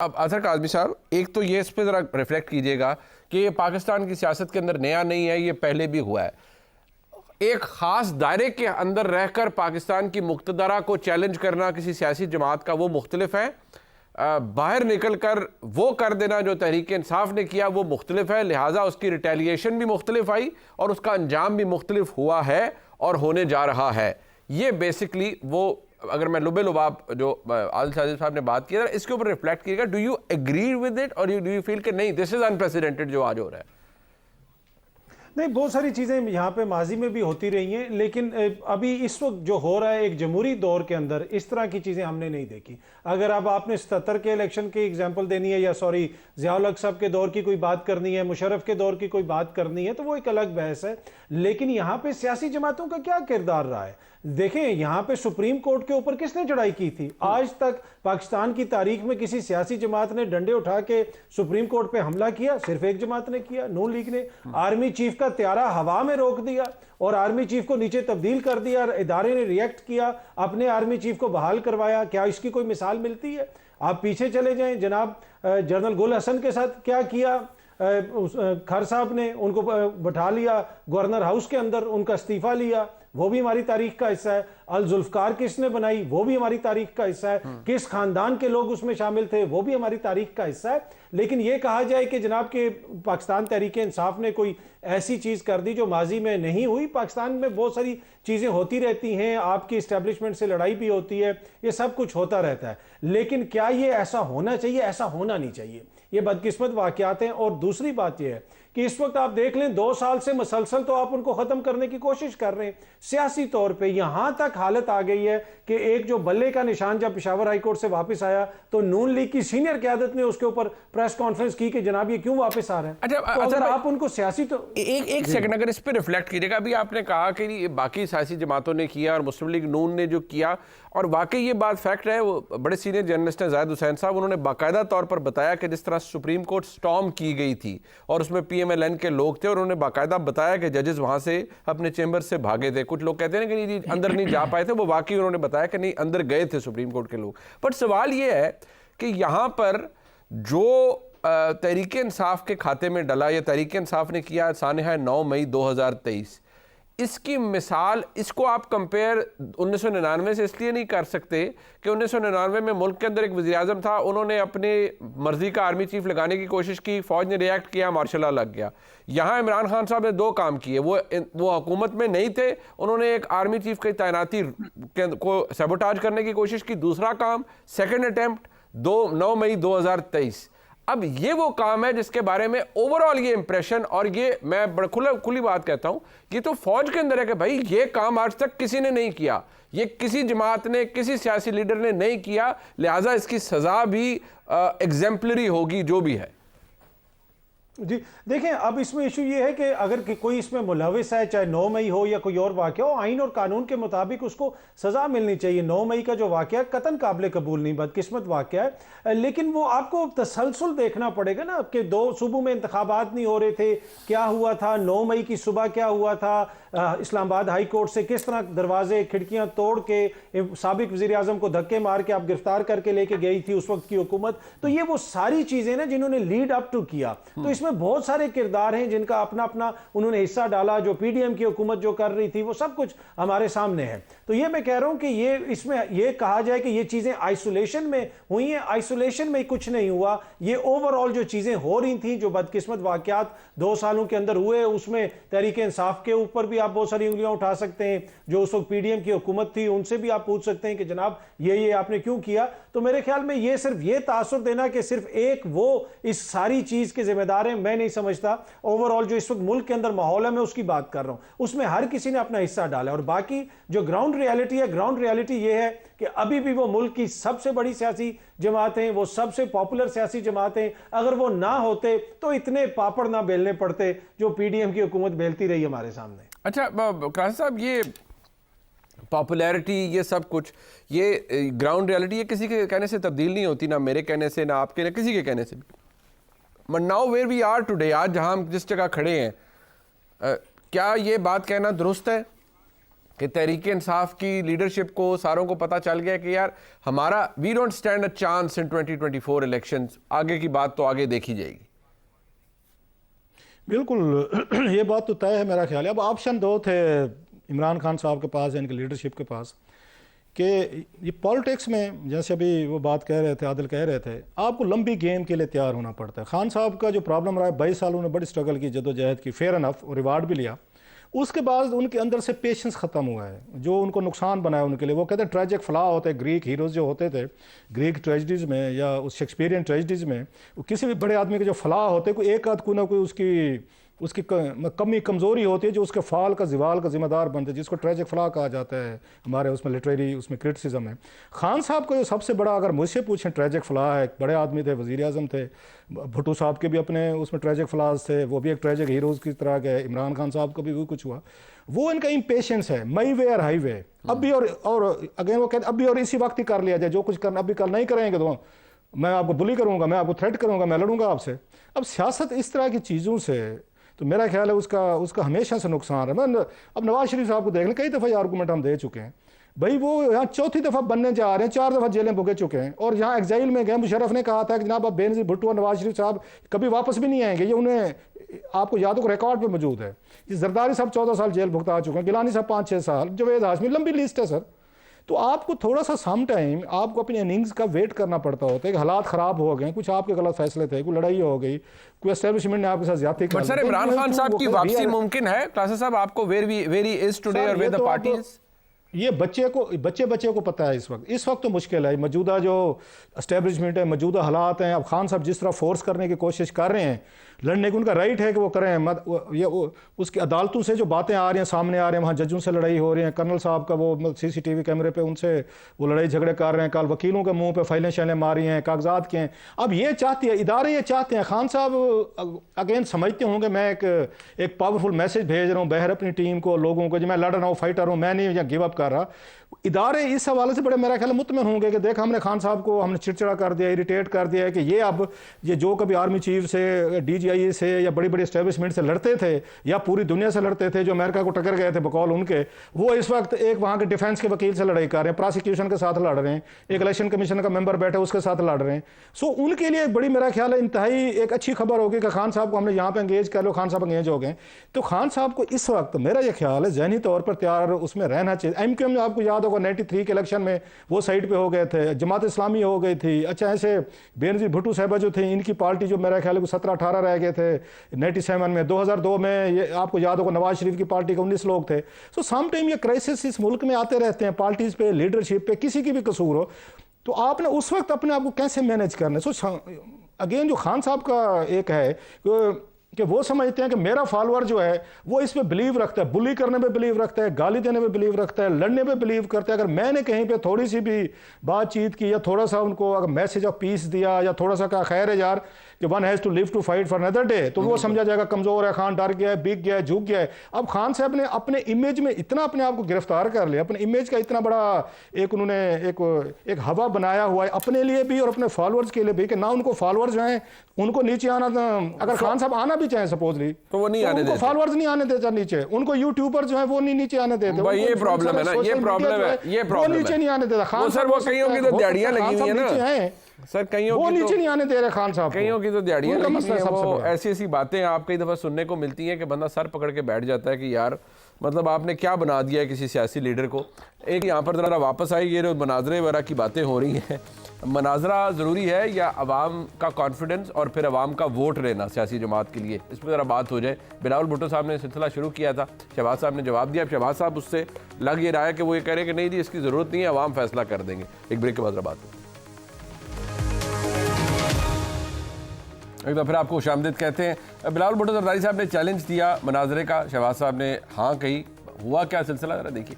अब अजहर काज़मी साहब, एक तो ये इस पर ज़रा रिफ्लेक्ट कीजिएगा कि ये पाकिस्तान की सियासत के अंदर नया नहीं है, ये पहले भी हुआ है। एक ख़ास दायरे के अंदर रहकर पाकिस्तान की मुक़्तदरा को चैलेंज करना किसी सियासी जमात का वो मुख्तलिफ है, बाहर निकल कर वो कर देना जो तहरीक इंसाफ ने किया वो मुख्तलिफ है। लिहाजा उसकी रिटेलिएशन भी मुख्तलिफ आई और उसका अंजाम भी मुख्तलिफ हुआ है और होने जा रहा है। ये बेसिकली वो, अगर मैं लुबे लुबाब जो आदिल साजिद साहब ने बात की है, इसके ऊपर रिफ्लेक्ट कीजिएगा। Do you agree with it और डू यू फील कि नहीं दिस इज अनप्रेसिडेंटेड जो आज हो रहा है? नहीं, बहुत सारी चीज़ें यहाँ पे माजी में भी होती रही हैं, लेकिन अभी इस वक्त जो हो रहा है एक जमहूरी दौर के अंदर इस तरह की चीज़ें हमने नहीं देखी। अगर अब आपने 77 के इलेक्शन की एग्जांपल देनी है, या सॉरी ज़ियाउल हक साहब के दौर की कोई बात करनी है, मुशर्रफ के दौर की कोई बात करनी है, तो वो एक अलग बहस है। लेकिन यहाँ पे सियासी जमातों का क्या किरदार रहा है? देखें, यहाँ पे सुप्रीम कोर्ट के ऊपर किसने चढ़ाई की थी? आज तक पाकिस्तान की तारीख में किसी सियासी जमात ने डंडे उठा के सुप्रीम कोर्ट पे हमला किया? सिर्फ एक जमात ने किया, नून लीग ने। आर्मी चीफ का त्यारा हवा में रोक दिया और आर्मी चीफ को नीचे तब्दील कर दिया, इदारे ने रिएक्ट किया, अपने आर्मी चीफ को बहाल करवाया। क्या इसकी कोई मिसाल मिलती है? आप पीछे चले जाएं, जनाब जनरल गुल हसन के साथ क्या किया खर साहब ने? उनको बैठा लिया गवर्नर हाउस के अंदर, उनका इस्तीफा लिया, वो भी हमारी तारीख का हिस्सा है। अल जुल्फकार किसने बनाई? वो भी हमारी तारीख का हिस्सा है। किस खानदान के लोग उसमें शामिल थे? वो भी हमारी तारीख का हिस्सा है। लेकिन ये कहा जाए कि जनाब के पाकिस्तान तहरीक इंसाफ ने कोई ऐसी चीज कर दी जो माजी में नहीं हुई। पाकिस्तान में बहुत सारी चीजें होती रहती हैं, आपकी इस्टेब्लिशमेंट से लड़ाई भी होती है, ये सब कुछ होता रहता है। लेकिन क्या ये ऐसा होना चाहिए? ऐसा होना नहीं चाहिए। ये बदकिस्मत वाकयात हैं। और दूसरी बात यह है कि इस वक्त आप देख लें, 2 साल से मसलसल तो आप उनको खत्म करने की कोशिश कर रहे हैं सियासी तौर पे। यहां तक हालत आ गई है कि एक जो बल्ले का निशान जब पेशावर हाई कोर्ट से वापस आया तो नून लीग की सीनियर क़यादत ने उसके ऊपर प्रेस कॉन्फ्रेंस की कि जनाब ये क्यों वापस आ रहे हैं। अच्छा, तो अगर आप उनको सियासी तो एक सेकंड अगर इस पे रिफ्लेक्ट कीजिएगा। अभी आपने कहा कि ये बाकी सियासी जमातों ने किया और मुस्लिम लीग नून ने जो किया, और वाकई ये बात फैक्ट है। वो बड़े सीनियर जर्नलिस्ट हैं जाहिद हुसैन साहब, उन्होंने बाकायदा तौर पर बताया कि जिस तरह सुप्रीम कोर्ट स्टॉर्म की गई थी और उसमें PMLN के लोग थे, और उन्होंने बाकायदा बताया कि जजेस वहां से अपने चेंबर से भागे थे। कुछ लोग कहते हैं कि नहीं अंदर नहीं जा पाए थे, वो वाकई उन्होंने बताया कि नहीं अंदर गए थे सुप्रीम कोर्ट के लोग। बट सवाल ये है कि यहाँ पर जो तहरीक इंसाफ के खाते में डला, या तहरीक इंसाफ ने किया सानहा 9 मई 2023, इसकी मिसाल, इसको आप कंपेयर 1999 से इसलिए नहीं कर सकते कि 1999 में मुल्क के अंदर एक वज़ीर-ए-आज़म था, उन्होंने अपने मर्जी का आर्मी चीफ लगाने की कोशिश की, फौज ने रिएक्ट किया, मार्शल लॉ लग गया। यहाँ इमरान खान साहब ने 2 काम किए। वो हुकूमत में नहीं थे, उन्होंने एक आर्मी चीफ की तैनाती को सबोटाज करने की कोशिश की। दूसरा काम, सेकेंड अटैम्प्ट 9 मई 2023। अब ये वो काम है जिसके बारे में ओवरऑल ये इंप्रेशन, और ये मैं बड़ा खुली बात कहता हूं, ये तो फौज के अंदर है कि भाई ये काम आज तक किसी ने नहीं किया, ये किसी जमात ने, किसी सियासी लीडर ने नहीं किया, लिहाजा इसकी सजा भी एग्जेम्पलरी होगी जो भी है। जी देखें, अब इसमें इशू ये है कि अगर कोई इसमें मुलविस है, चाहे 9 मई हो या कोई और वाक़या हो, आइन और कानून के मुताबिक उसको सज़ा मिलनी चाहिए। 9 मई का जो वाक़या कतन काबिल कबूल नहीं, बदकिस्मत वाक़या है। लेकिन वो आपको तसलसल देखना पड़ेगा ना कि 2 सूबों में इंतखाबात नहीं हो रहे थे, क्या हुआ था 9 मई की सुबह, क्या हुआ था इस्लामाबाद हाई कोर्ट से किस तरह दरवाजे खिड़कियां तोड़ के साबिक वज़ीर आज़म को धक्के मार के आप गिरफ्तार करके लेके गई थी उस वक्त की हुकूमत। तो ये वो सारी चीज़ें ना जिन्होंने लीड अप टू किया। तो इसमें बहुत सारे किरदार हैं जिनका अपना अपना उन्होंने हिस्सा डाला। जो PDM की हुकूमत जो कर रही थी वो सब कुछ हमारे सामने है। तो ये मैं कह रहा हूं कि ये इसमें ये कहा जाए कि ये चीजें आइसोलेशन में हुई हैं, आइसोलेशन में कुछ नहीं हुआ। ये ओवरऑल जो चीजें हो रही थी, जो बदकिस्मत वाकयात 2 सालों के अंदर हुए, उसमें तहरीक इंसाफ के ऊपर भी आप बहुत सारी उंगलियां उठा सकते हैं। जो उस वक्त PDM की हुकूमत थी उनसे भी आप पूछ सकते हैं कि जनाब ये आपने क्यों किया। तो मेरे ख्याल में ये सिर्फ ये तासुर देना कि सिर्फ एक वो इस सारी चीज के जिम्मेदार हैं, मैं नहीं समझता। ओवरऑल जो इस वक्त मुल्क के अंदर माहौल है, मैं उसकी बात कर रहा हूं, उसमें हर किसी ने अपना हिस्सा डाला। और बाकी जो ग्राउंड रियलिटी है, ग्राउंड रियलिटी ये है कि अभी भी वो मुल्क की सबसे बड़ी सियासी जमातें, वो सबसे पॉपुलर सियासी जमातें, अगर वो ना होते तो इतने पापड़ ना बेलने पड़ते जो PDM की हुकूमत बेलती रही हमारे सामने। अच्छा कराची साहब, ये पॉपुलैरिटी, ये सब कुछ, ये ग्राउंड रियलिटी, ये किसी के कहने से तब्दील नहीं होती, ना मेरे कहने से, ना आपके, ना किसी के कहने से। But now where we are today, आज जहां हम जिस जगह खड़े हैं, क्या ये बात कहना दुरुस्त है कि तहरीक इंसाफ की लीडरशिप को सारों को पता चल गया कि यार हमारा we don't stand a chance in 2024 elections, आगे की बात तो आगे देखी जाएगी। बिल्कुल ये बात तो तय है मेरा ख्याल है। अब ऑप्शन दो थे इमरान खान साहब के पास, इनकी लीडरशिप के पास, कि ये पॉलिटिक्स में जैसे अभी वो बात कह रहे थे, आदिल कह रहे थे, आपको लंबी गेम के लिए तैयार होना पड़ता है। खान साहब का जो प्रॉब्लम रहा है, 22 साल उन्होंने बड़ी स्ट्रगल की, जदोजहद की, फेयर इनफ और रिवार्ड भी लिया। उसके बाद उनके अंदर से पेशेंस ख़त्म हुआ है, जो उनको नुकसान बनाया उनके लिए। वो कहते हैं ट्रेजिक फ्लॉ होते हैं, ग्रीक हीरोज़ जो होते थे ग्रीक ट्रेजिडीज़ में या उस शेक्सपियरियन ट्रेजिडीज़ में, किसी भी बड़े आदमी के जो फ्लॉ होते हैं, कोई एक आध कोई ना कोई उसकी कमी कमज़ोरी होती है जो उसके फाल का जिवाल का जिम्मेदार बनते हैं, जिसको ट्रेजिक फ्लॉ कहा जाता है हमारे उसमें लिटरेरी उसमें क्रिटिसिज्म है। खान साहब का जो सबसे बड़ा, अगर मुझसे पूछें, ट्रेजिक फ्लॉ है, एक बड़े आदमी थे, वज़ीर आज़म थे, भुट्टो साहब के भी अपने उसमें ट्रेजिक फ्लॉज थे, वो भी एक ट्रेजिक हीरोज़ की तरह के, इमरान खान साहब का भी वही कुछ हुआ। वो इनका इम्पेशेंस है, मई वे और हाई वे, अब भी और अगेन वो कहते अब भी और इसी वक्त ही कर लिया जाए, जो कुछ करना अभी कल नहीं करेंगे तो मैं आपको बुली करूँगा, मैं आपको थ्रेट करूँगा, मैं लड़ूंगा आपसे। अब सियासत इस तरह की चीज़ों से तो मेरा ख्याल है उसका हमेशा से नुकसान है। मैं अब नवाज शरीफ साहब को देख लें, कई दफ़ा ये आर्गूमेंट हम दे चुके हैं भाई, वो यहाँ चौथी दफ़ा बनने जा रहे हैं, 4 दफ़ा जेलें भुगे चुके हैं और यहाँ एग्जाइल में गए। मुशर्रफ ने कहा था कि जनाब अब बेनज़ीर भुट्टो और नवाज शरीफ साहब कभी वापस भी नहीं आएंगे, ये उन्हें आपको याद हो रिकॉर्ड पे मौजूद है। ये जरदारी साहब 14 साल जेल भुगता चुके हैं, गिलानी साहब 5-6 साल, जवेद हाशमी, लंबी लिस्ट है सर। तो आपको थोड़ा सा सम टाइम आपको अपनी इनिंग्स का वेट करना पड़ता होता है कि हालात ख़राब हो गए, कुछ आपके गलत फैसले थे, कोई लड़ाई हो गई, कोई एस्टेब्लिशमेंट ने आपके साथ ज्यादती कर दी। सर इमरान खान साहब की वापसी मुमकिन है? क्लासेस साहब, आपको वेर ही इज टुडे और वेयर द पार्टी इज? ये बच्चे को पता है इस वक्त तो मुश्किल है। मौजूदा जो एस्टेब्लिशमेंट है, मौजूदा हालात हैं, अब खान साहब जिस तरह फोर्स करने की कोशिश कर रहे हैं, लड़ने की उनका राइट है कि वो करें। उसकी अदालतों से जो बातें आ रही हैं, सामने आ रहे हैं, वहाँ जजों से लड़ाई हो रही है, कर्नल साहब का वो CCTV कैमरे पे उनसे वो लड़ाई झगड़े कर रहे हैं, कल वकीलों के मुंह पे फाइलें शैलें मारी हैं, कागजात के हैं। अब ये चाहती है, इदारे ये चाहते हैं, खान साहब अगेन समझते होंगे मैं एक पावरफुल मैसेज भेज रहा हूँ बहर अपनी टीम को, लोगों को, जो मैं लड़ रहा हूँ, फाइटर हूँ, मैं नहीं या गिव अप कर रहा। इदारे इस हवाले से बड़े मेरा ख्याल मुतमिन होंगे कि देख हमने खान साहब को हमने चिड़चिड़ा कर दिया, इरिटेट कर दिया है कि ये जो कभी आर्मी चीफ से, DGI से या बड़ी बड़ी एस्टेब्लिशमेंट से लड़ते थे या पूरी दुनिया से लड़ते थे, जो अमेरिका को टक्कर गए थे बकौल उनके, वो इस वक्त एक वहाँ के डिफेंस के वकील से लड़ाई कर रहे हैं, प्रोसिक्यूशन के साथ लड़ रहे हैं, एक इलेक्शन कमीशन का मेंबर बैठे उसके साथ लड़ रहे हैं। सो उनके लिए बड़ी मेरा ख्याल है इंतहाई एक अच्छी खबर होगी कि खान साहब को हमने यहाँ पे एंगेज कर लो, खान साहब एंगेज हो गए। तो खान साहब को इस वक्त मेरा यह ख्याल है जहनी तौर पर तैयार उसमें रहना चाहिए। MQM में आपको याद होगा 93 के इलेक्शन में वो साइड पे हो गए थे, जमात इस्लामी हो गई थी। अच्छा, ऐसे बेनज़ीर भुट्टो साहबा जो थे, इनकी पार्टी जो मेरा ख्याल है 17-18 रह गए थे 97 में। 2002 में ये आपको याद होगा नवाज शरीफ की पार्टी के 19 लोग थे। सो सम टाइम ये क्राइसिस इस मुल्क में आते रहते हैं, पार्टीज पे, लीडरशिप पे, किसी की भी कसूर हो, तो आपने उस वक्त अपने आप को कैसे मैनेज करना है। सो अगेन जो खान साहब का एक है कि वो समझते हैं कि मेरा फॉलोअर जो है वो इस पे बिलीव रखता है, बुली करने पे बिलीव रखता है, गाली देने पे बिलीव रखता है, लड़ने पे बिलीव करता है। अगर मैंने कहीं पे थोड़ी सी भी बातचीत की या थोड़ा सा उनको अगर मैसेज ऑफ पीस दिया या थोड़ा सा कहा खैर है यार कि one has to live to fight for another day, तो वो समझा जाएगा कमज़ोर है, खान डर गया है, बिक गया है, झुक गया है। अब खान साहब ने अपने इमेज में इतना अपने आप को गिरफ्तार कर लिया, अपने इमेज का इतना बड़ा एक उन्होंने एक हवा बनाया हुआ है अपने लिए भी और अपने फॉलोअर्स के लिए भी, कि ना उनको फॉलोअर्स जो हैं उनको नीचे आना, अगर खान साहब आना भी चाहें सपोजली तो वो नहीं आने देते, फॉलोअर्स नहीं आने देता नीचे, उनको यूट्यूबर जो है वो नहीं नीचे आने देते। ये प्रॉब्लम है ना, ये प्रॉब्लम है, ये प्रॉब्लम नीचे नहीं आने देता खान सर। वो कईयों की तो दिहाड़ियां लगी हुई है ना सर, कईयों वो की नीचे नहीं आने दे रहे खान साहब, कईयों की तो दिहाड़ियां लगी हुई है। वो ऐसी बातें आप कई दफा सुनने को मिलती हैं कि बंदा सर पकड़ के बैठ जाता है कि यार मतलब आपने क्या बना दिया है किसी सियासी लीडर को। एक यहाँ पर ज़रा वापस आई, ये मनाजरे वगैरह की बातें हो रही हैं, मनाजरा ज़रूरी है या अवाम का कॉन्फिडेंस और फिर अवाम का वोट लेना सियासी जमात के लिए, इस पर ज़रा बात हो जाए। बिलावल भुट्टो साहब ने सिलसिला शुरू किया था, शहबाज साहब ने जवाब दिया। अब शहबाज साहब उससे लग ये रहा है कि वो ये कह रहे हैं कि नहीं जी इसकी ज़रूरत नहीं है, अवाम फैसला कर देंगे। एक ब्रेक के बाद बात हो। एक बार फिर आपको खुशामदीद कहते हैं। बिलावल भुट्टो जरदारी साहब ने चैलेंज दिया मनाजरे का, शहबाज साहब ने हाँ कही, हुआ क्या सिलसिला ज़रा देखिए।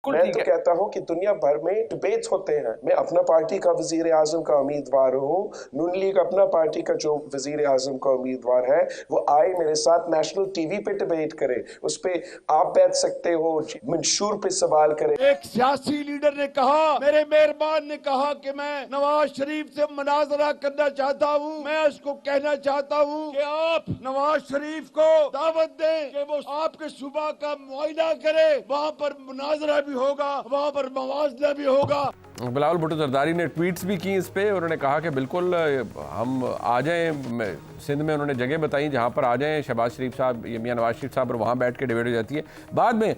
मैं तो कहता हूँ कि दुनिया भर में डिबेट्स होते हैं। मैं अपना पार्टी का वजीर आजम का उम्मीदवार हूँ, नून लीग अपना पार्टी का जो वजीर आजम का उम्मीदवार है वो आए मेरे साथ नेशनल टीवी पे डिबेट करे, उस पे आप बैठ सकते हो, मंशूर पे सवाल करे। एक सियासी लीडर ने कहा, मेरे मेहरबान ने कहा कि मैं नवाज शरीफ से मुनाजरा करना चाहता हूँ। मैं उसको कहना चाहता हूँ कि आप नवाज शरीफ को दावत दें कि वो आपके सूबा का मुआयना करे, वहाँ पर मुनाजरा होगा, वहां पर मवाजना भी होगा। बिलावल भुट्टो जरदारी ने ट्वीट्स भी की इस पे, उन्होंने कहा कि बिल्कुल हम आ जाएं, सिंध में उन्होंने जगह बताई जहां पर आ जाएं शहबाज शरीफ साहब, ये मियां नवाज शरीफ साहब, और वहां बैठ के डिबेट हो जाती है। बाद में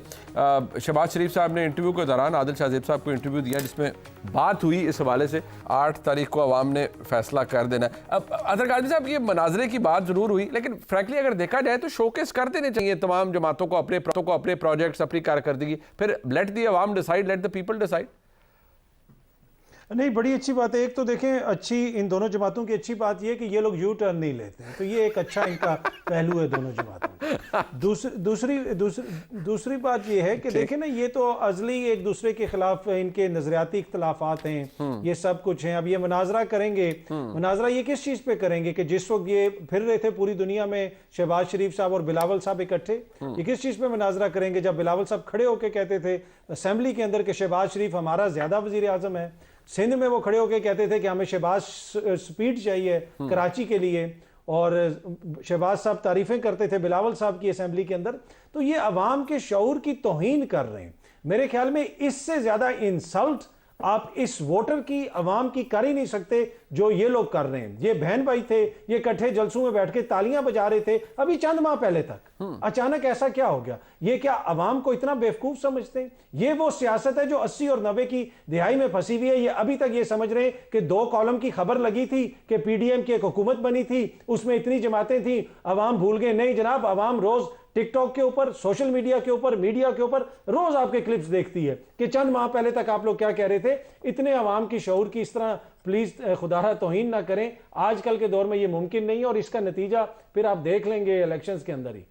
शहबाज शरीफ साहब ने इंटरव्यू के दौरान आदिल शाहजेब साहब को इंटरव्यू दिया जिसमें बात हुई इस हवाले से 8 तारीख को अवाम ने फैसला कर देना है। अब अदर काजी साहब, ये मनाजरे की बात जरूर हुई, लेकिन फ्रैंकली अगर देखा जाए तो शोकेस कर देने चाहिए तमाम जमातों को अपने प्रोजेक्ट्स, अपनी कारकर्दगी, फिर let the Awam decide, let the people decide. नहीं, बड़ी अच्छी बात है। एक तो देखें, अच्छी इन दोनों जमातों की अच्छी बात यह है कि ये लोग यू टर्न नहीं लेते हैं, तो ये एक अच्छा इनका पहलू है दोनों जमातों। दूसरी बात ये है कि देखें ना, ये तो अजली एक दूसरे के खिलाफ इनके नजरियाती इख्तलाफात हैं, ये सब कुछ हैं। अब ये मुनाजरा करेंगे, मुनाजरा ये किस चीज़ पे करेंगे कि जिस वक्त ये फिर रहे थे पूरी दुनिया में शहबाज शरीफ साहब और बिलावल साहब इकट्ठे, ये किस चीज़ पे मुनाजरा करेंगे जब बिलावल साहब खड़े होकर कहते थे असेंबली के अंदर कि शहबाज शरीफ हमारा ज़्यादा वज़ीर आज़म है। सिंध में वो खड़े होकर कहते थे कि हमें शहबाज स्पीड चाहिए कराची के लिए, और शहबाज साहब तारीफें करते थे बिलावल साहब की असेंबली के अंदर। तो ये अवाम के शऊर की तौहीन कर रहे हैं। मेरे ख्याल में इससे ज्यादा इंसल्ट आप इस वोटर की, अवाम की कर ही नहीं सकते जो ये लोग कर रहे हैं। ये बहन भाई थे, ये इकट्ठे जलसों में बैठ के तालियां बजा रहे थे अभी चंद माह पहले तक। अचानक ऐसा क्या हो गया? ये क्या अवाम को इतना बेवकूफ समझते हैं? ये वो सियासत है जो 80 और 90 की दिहाई में फंसी हुई है। ये अभी तक ये समझ रहे हैं कि 2 कॉलम की खबर लगी थी कि पीडीएम की एक हुकूमत बनी थी, उसमें इतनी जमातें थी, अवाम भूल गए। नहीं जनाब, अवाम रोज टिकटॉक के ऊपर, सोशल मीडिया के ऊपर, मीडिया के ऊपर रोज आपके क्लिप्स देखती है कि चंद माह पहले तक आप लोग क्या कह रहे थे। इतने अवाम की शऊर की इस तरह प्लीज खुदारा तौहीन ना करें। आजकल के दौर में ये मुमकिन नहीं है, और इसका नतीजा फिर आप देख लेंगे इलेक्शंस के अंदर ही।